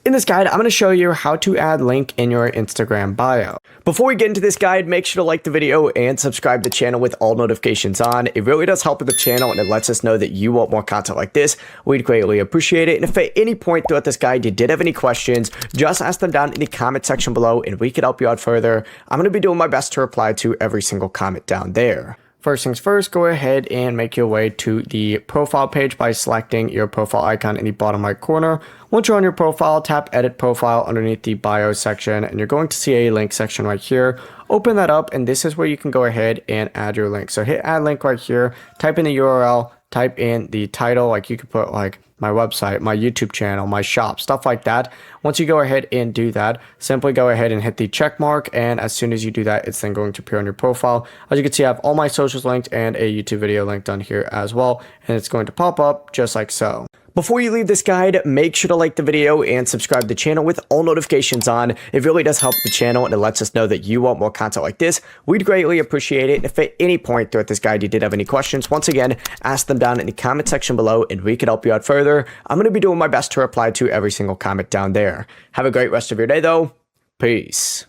In this guide, I'm going to show you how to add link in your Instagram bio. Before we get into this guide, make sure to like the video and subscribe to the channel with all notifications on. It really does help with the channel and it lets us know that you want more content like this. We'd greatly appreciate it. And if at any point throughout this guide you did have any questions, just ask them down in the comment section below and we could help you out further. I'm going to be doing my best to reply to every single comment down there. First things first, go ahead and make your way to the profile page by selecting your profile icon in the bottom right corner. Once you're on your profile, tap edit profile underneath the bio section and you're going to see a link section right here. Open that up and this is where you can go ahead and add your link. So hit add link right here, type in the URL, type in the title, like you could put like my website, my YouTube channel, my shop, stuff like that. Once you go ahead and do that, simply go ahead and hit the check mark. And as soon as you do that, it's then going to appear on your profile. As you can see, I have all my socials linked and a YouTube video linked on here as well. And it's going to pop up just like so. Before you leave this guide, make sure to like the video and subscribe to the channel with all notifications on. It really does help the channel and it lets us know that you want more content like this. We'd greatly appreciate it. And if at any point throughout this guide you did have any questions, once again, ask them down in the comment section below and we can help you out further. I'm going to be doing my best to reply to every single comment down there. Have a great rest of your day though. Peace.